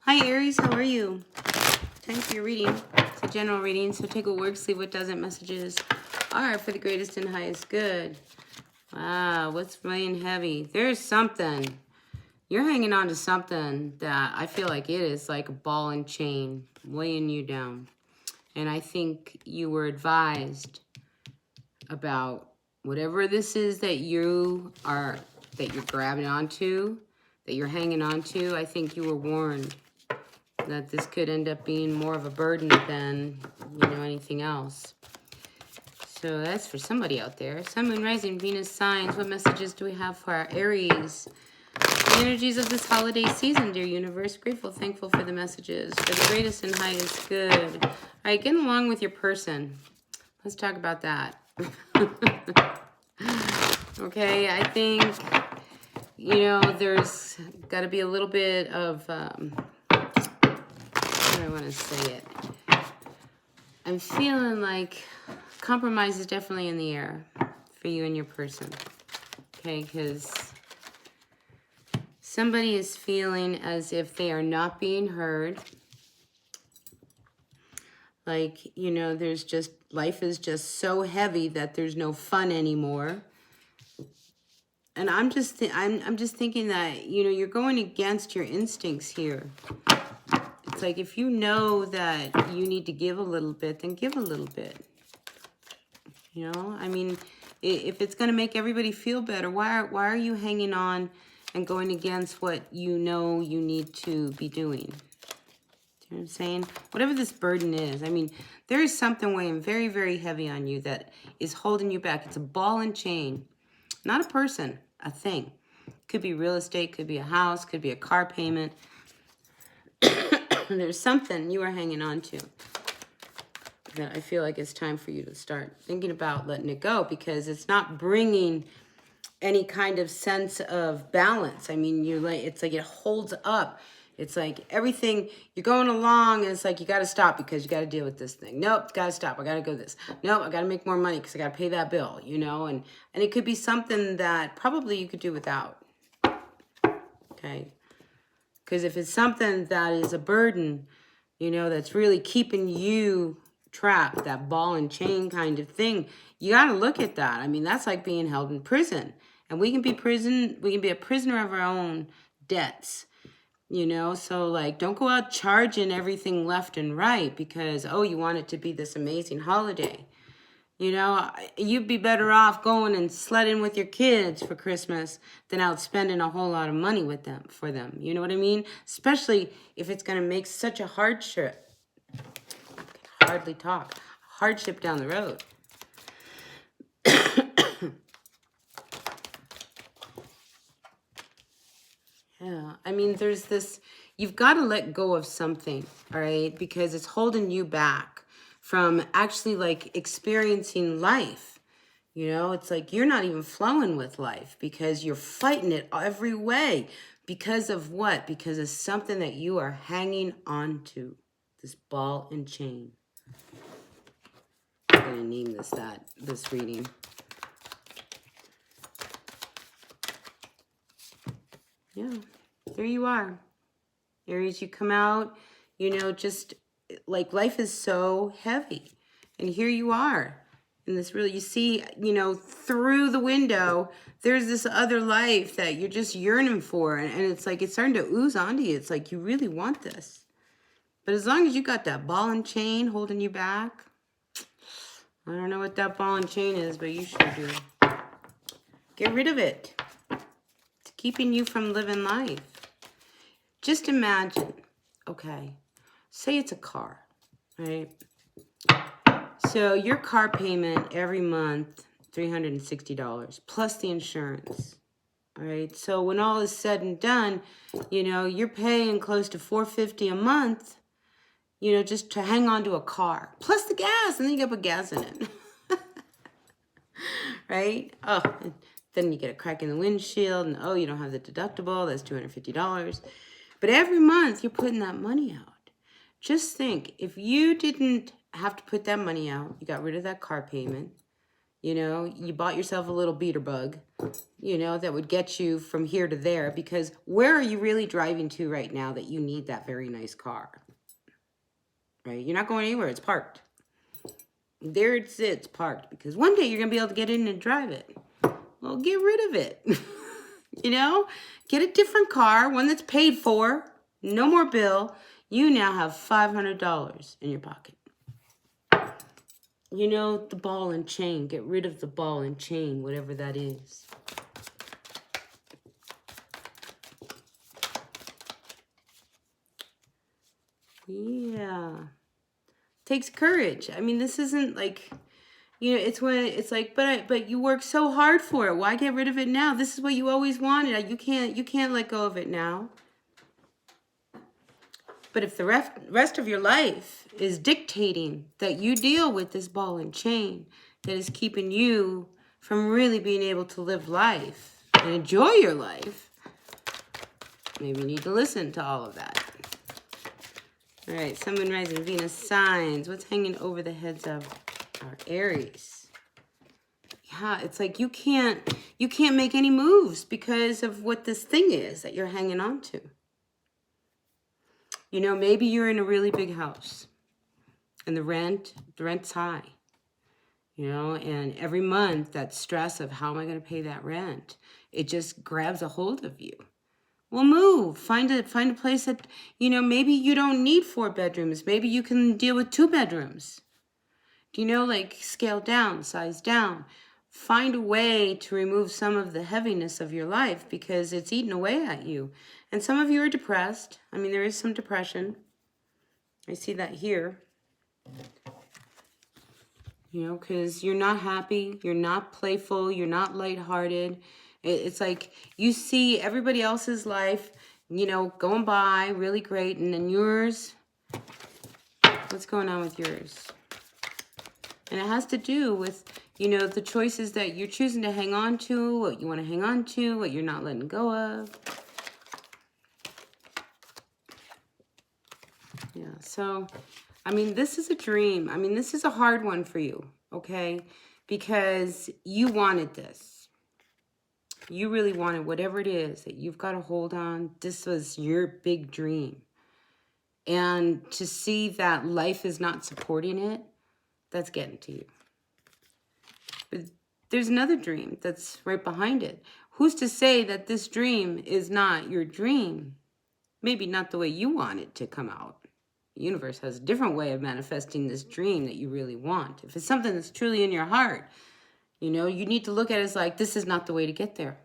Hi Aries, how are you? Time for your reading. It's a general reading, so take what works, leave what doesn't. Messages are for the greatest and highest good. Wow, what's weighing heavy? There's something. You're hanging on to something that I feel like it is like a ball and chain weighing you down. And I think you were advised about whatever this is that you're grabbing onto, that you're hanging on to. I think you were warned that this could end up being more of a burden than, anything else. So that's for somebody out there. Sun, Moon, Rising, Venus signs. What messages do we have for our Aries? The energies of this holiday season, dear universe. Grateful, thankful for the messages. For the greatest and highest good. All right, getting along with your person. Let's talk about that. Okay, I think, there's got to be a little bit of... I want to say it. I'm feeling like compromise is definitely in the air for you and your person. Okay, because somebody is feeling as if they are not being heard. Like, there's just, life is just so heavy that there's no fun anymore. And I'm just thinking that, you're going against your instincts here. It's like if you know that you need to give a little bit, then give a little bit. I mean, if it's going to make everybody feel better, why are you hanging on and going against what you know you need to be doing? Do you know what I'm saying? Whatever this burden is, I mean, there is something weighing very, very heavy on you that is holding you back. It's a ball and chain, not a person, a thing. Could be real estate, could be a house, could be a car payment. There's something you are hanging on to that I feel like it's time for you to start thinking about letting it go, because it's not bringing any kind of sense of balance. I mean, it's like it holds up. It's like everything, you're going along and it's like you got to stop because you got to deal with this thing. Nope, got to stop. I got to go this. Nope, I got to make more money because I got to pay that bill, and it could be something that probably you could do without. Okay. Because if it's something that is a burden, that's really keeping you trapped, that ball and chain kind of thing, you got to look at that. I mean, that's like being held in prison. And we can be a prisoner of our own debts, So, like, don't go out charging everything left and right because, you want it to be this amazing holiday. You'd be better off going and sledding with your kids for Christmas than out spending a whole lot of money for them. You know what I mean? Especially if it's going to make such a hardship. I can hardly talk. Hardship down the road. Yeah, I mean, there's this, you've got to let go of something, all right? Because it's holding you back from actually like experiencing life. It's like you're not even flowing with life because you're fighting it every way. Because of what? Because of something that you are hanging on to. This ball and chain. I'm going to name this reading. Yeah, there you are. Aries, you come out, just like life is so heavy. And here you are. And this really, you see, through the window, there's this other life that you're just yearning for. And it's like, it's starting to ooze onto you. It's like, you really want this. But as long as you got that ball and chain holding you back, I don't know what that ball and chain is, but you sure do. Get rid of it. It's keeping you from living life. Just imagine, okay, say it's a car, right? So your car payment every month, $360, plus the insurance, all right? So when all is said and done, you're paying close to $450 a month, just to hang on to a car, plus the gas, and then you got to put gas in it, right? Oh, and then you get a crack in the windshield, and you don't have the deductible, that's $250. But every month you're putting that money out. Just think, if you didn't have to put that money out, you got rid of that car payment, You know, you bought yourself a little beater bug, you know, that would get you from here to there, because where are you really driving to right now that you need that very nice car? Right? You're not going anywhere. It's parked. There it sits, parked, because one day you're going to be able to get in and drive it. Well, get rid of it. You know, get a different car, one that's paid for, no more bill. You now have $500 in your pocket. You know, the ball and chain. Get rid of the ball and chain, whatever that is. Yeah. Takes courage. I mean, this isn't like, you know, it's when it's like, but you work so hard for it. Why get rid of it now? This is what you always wanted. You can't let go of it now. But if the rest of your life is dictating that you deal with this ball and chain that is keeping you from really being able to live life and enjoy your life, maybe you need to listen to all of that. All right, Sun, Moon, Rising, Venus signs. What's hanging over the heads of our Aries? Yeah, it's like you can't make any moves because of what this thing is that you're hanging on to. You know, maybe you're in a really big house and the rent's high, you know, and every month that stress of how am I going to pay that rent, it just grabs a hold of you. Well, move, find a place that, you know, maybe you don't need 4 bedrooms. Maybe you can deal with 2 bedrooms. Do you know, like scale down, size down. Find a way to remove some of the heaviness of your life because it's eating away at you. And some of you are depressed. I mean, there is some depression. I see that here. You know, because you're not happy. You're not playful. You're not lighthearted. It's like you see everybody else's life, you know, going by really great. And then yours, what's going on with yours? And it has to do with, you know, the choices that you're choosing to hang on to, what you want to hang on to, what you're not letting go of. Yeah, so, I mean, this is a dream. I mean, this is a hard one for you, okay? Because you wanted this. You really wanted whatever it is that you've got to hold on. This was your big dream. And to see that life is not supporting it, that's getting to you. But there's another dream that's right behind it. Who's to say that this dream is not your dream? Maybe not the way you want it to come out. The universe has a different way of manifesting this dream that you really want. If it's something that's truly in your heart, you know, you need to look at it as like, this is not the way to get there.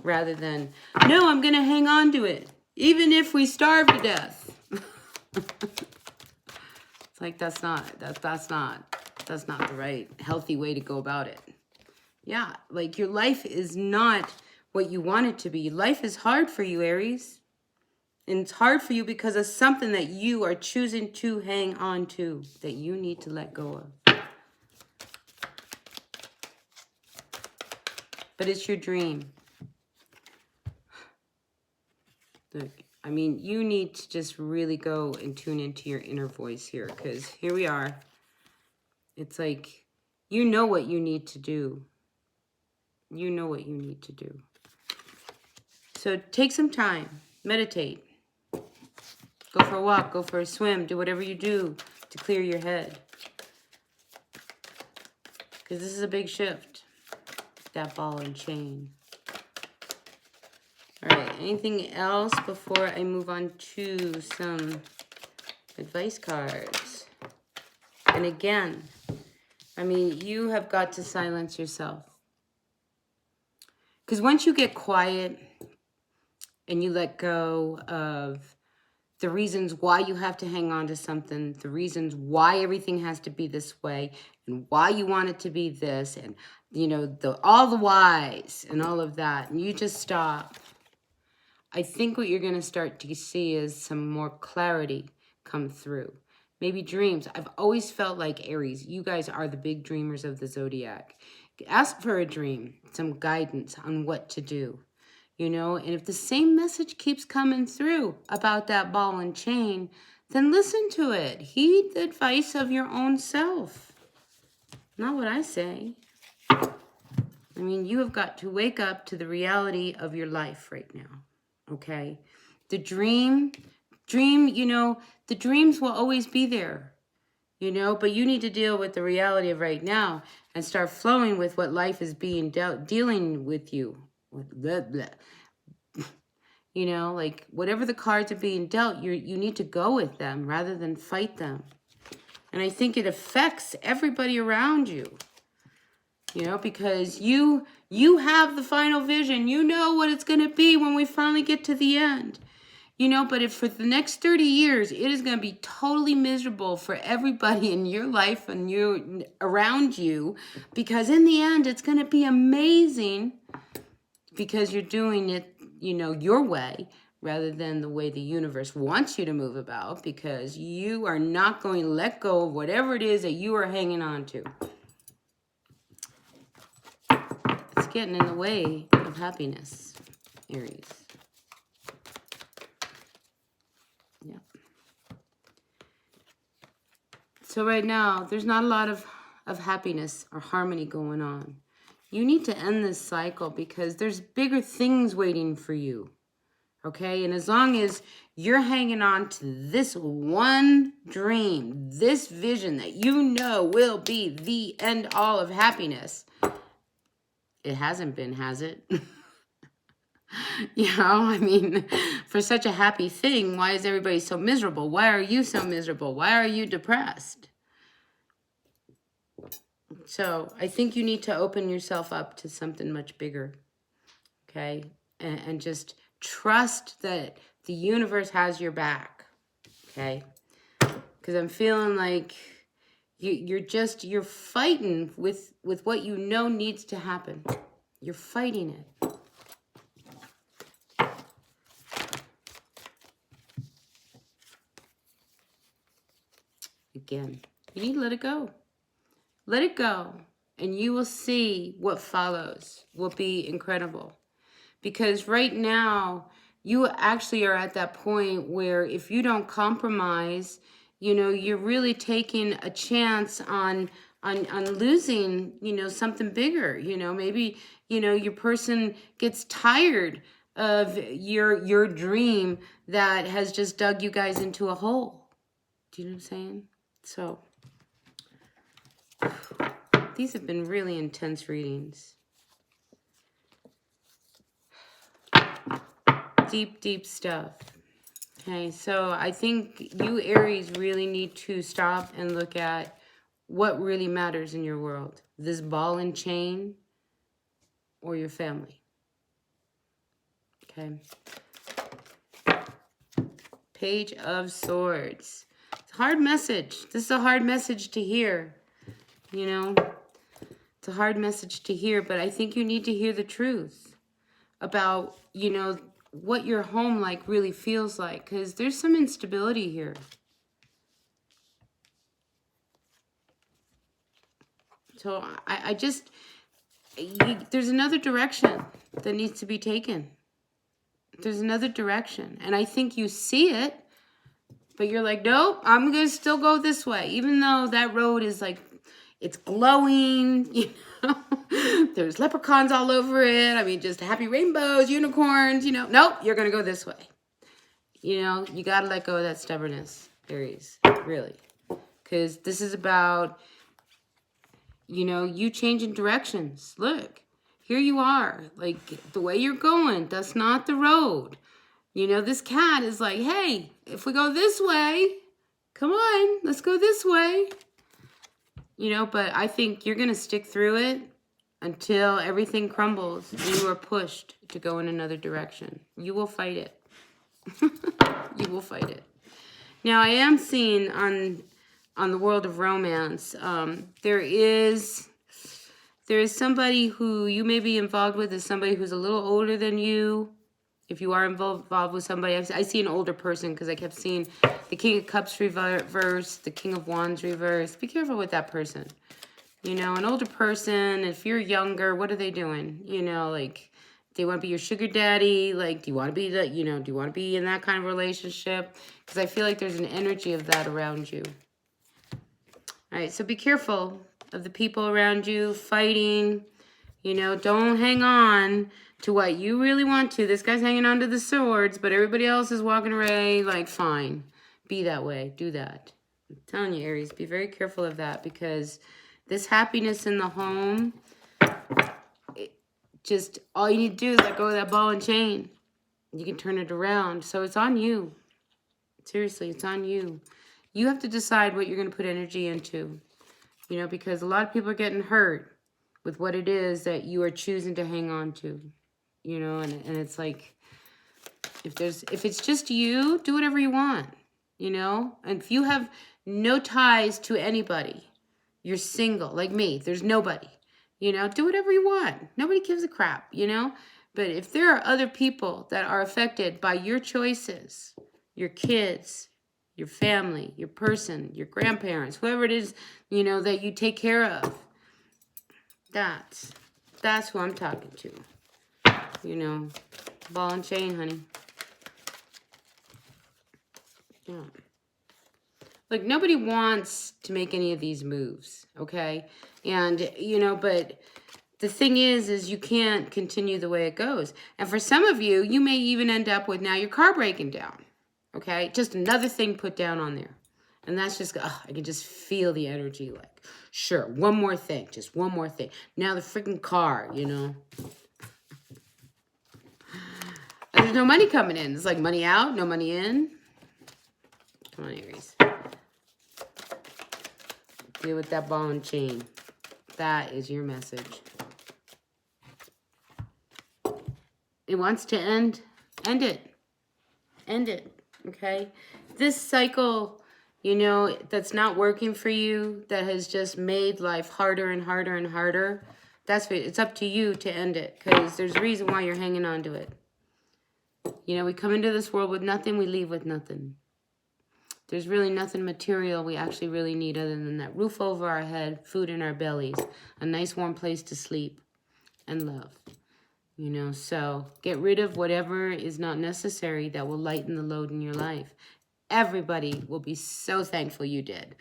Rather than, no, I'm going to hang on to it. Even if we starve to death. It's like, that's not the right healthy way to go about it. Yeah, like your life is not what you want it to be. Life is hard for you, Aries. And it's hard for you because of something that you are choosing to hang on to, that you need to let go of. But it's your dream. Look, I mean, you need to just really go and tune into your inner voice here, because here we are. It's like, you know what you need to do. You know what you need to do. So take some time, meditate. Go for a walk, go for a swim, do whatever you do to clear your head. Because this is a big shift. That ball and chain. All right, anything else before I move on to some advice cards? And again, I mean, you have got to silence yourself. Because once you get quiet and you let go of the reasons why you have to hang on to something, the reasons why everything has to be this way, and why you want it to be this, and, you know, all the whys and all of that, and you just stop. I think what you're going to start to see is some more clarity come through. Maybe dreams. I've always felt like Aries, you guys are the big dreamers of the zodiac. Ask for a dream, some guidance on what to do. You know, and if the same message keeps coming through about that ball and chain, then listen to it. Heed the advice of your own self. Not what I say. I mean, you have got to wake up to the reality of your life right now, okay? The dream, you know, the dreams will always be there, you know, but you need to deal with the reality of right now and start flowing with what life is being dealing with you. Blah, blah. You know, like whatever the cards are being dealt, you need to go with them rather than fight them. And I think it affects everybody around you. You know, because you have the final vision. You know what it's going to be when we finally get to the end. You know, but if for the next 30 years, it is going to be totally miserable for everybody in your life and you around you. Because in the end, it's going to be amazing because you're doing it, you know, your way rather than the way the universe wants you to move about, because you are not going to let go of whatever it is that you are hanging on to. It's getting in the way of happiness, Aries. Yeah. So right now, there's not a lot of happiness or harmony going on. You need to end this cycle because there's bigger things waiting for you. Okay? And as long as you're hanging on to this one dream, this vision that you know will be the end all of happiness, it hasn't been, has it? You know, I mean, for such a happy thing, why is everybody so miserable? Why are you so miserable? Why are you depressed? So I think you need to open yourself up to something much bigger, okay? And just trust that the universe has your back, okay? Because I'm feeling like you're fighting with what you know needs to happen. You're fighting it. Again, you need to let it go. Let it go, and you will see what follows will be incredible. Because right now, you actually are at that point where if you don't compromise, you know, you're really taking a chance on losing, you know, something bigger. You know, maybe, you know, your person gets tired of your dream that has just dug you guys into a hole. Do you know what I'm saying? So these have been really intense readings. Deep, deep stuff. Okay, so I think you, Aries, really need to stop and look at what really matters in your world. This ball and chain or your family. Okay. Page of Swords. It's a hard message. This is a hard message to hear. You know, it's a hard message to hear, but I think you need to hear the truth about, you know, what your home like really feels like, because there's some instability here. So I just, there's another direction that needs to be taken. There's another direction, and I think you see it, but you're like, nope, I'm going to still go this way, even though that road is like, it's glowing, you know, there's leprechauns all over it. I mean, just happy rainbows, unicorns, you know. Nope, you're going to go this way. You know, you got to let go of that stubbornness, Aries, really. Because this is about, you know, you changing directions. Look, here you are. Like, the way you're going, that's not the road. You know, this cat is like, hey, if we go this way, come on, let's go this way. You know, but I think you're going to stick through it until everything crumbles and you are pushed to go in another direction. You will fight it. You will fight it. Now, I am seeing on the world of romance, there is somebody who you may be involved with, is somebody who's a little older than you. If you are involved with somebody, I see an older person because I kept seeing the King of Cups reverse, the King of Wands reverse. Be careful with that person. You know, an older person, if you're younger, what are they doing? You know, like, they want to be your sugar daddy. Like, do you want to be do you want to be in that kind of relationship? Because I feel like there's an energy of that around you. All right, so be careful of the people around you fighting. You know, don't hang on to what you really want to. This guy's hanging on to the swords, but everybody else is walking away. Like, fine. Be that way. Do that. I'm telling you, Aries, be very careful of that, because this happiness in the home, just all you need to do is let go of that ball and chain. You can turn it around. So it's on you. Seriously, it's on you. You have to decide what you're going to put energy into. You know, because a lot of people are getting hurt with what it is that you are choosing to hang on to. You know, and it's like, if it's just you, do whatever you want. You know, and if you have no ties to anybody, you're single, like me, there's nobody, you know, do whatever you want. Nobody gives a crap, you know, but if there are other people that are affected by your choices, your kids, your family, your person, your grandparents, whoever it is, you know, that you take care of, that's who I'm talking to, you know, ball and chain, honey. Yeah. Like, nobody wants to make any of these moves, okay? And, you know, but the thing is you can't continue the way it goes. And for some of you, you may even end up with now your car breaking down, okay? Just another thing put down on there. And that's just, I can just feel the energy, like, sure, one more thing, just one more thing. Now the freaking car, you know? And there's no money coming in. It's like money out, no money in. Come on, Aries. Deal with that ball and chain. That is your message. It wants to end. End it. End it. Okay? This cycle, you know, that's not working for you, that has just made life harder and harder and harder, it's up to you to end it, because there's a reason why you're hanging on to it. You know, we come into this world with nothing, we leave with nothing. There's really nothing material we actually really need other than that roof over our head, food in our bellies, a nice warm place to sleep, and love. You know, so get rid of whatever is not necessary that will lighten the load in your life. Everybody will be so thankful you did.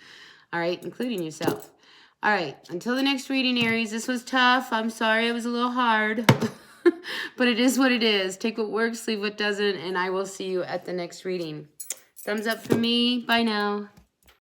All right, including yourself. All right, until the next reading, Aries. This was tough. I'm sorry it was a little hard. But it is what it is. Take what works, leave what doesn't, and I will see you at the next reading. Thumbs up for me. Bye now.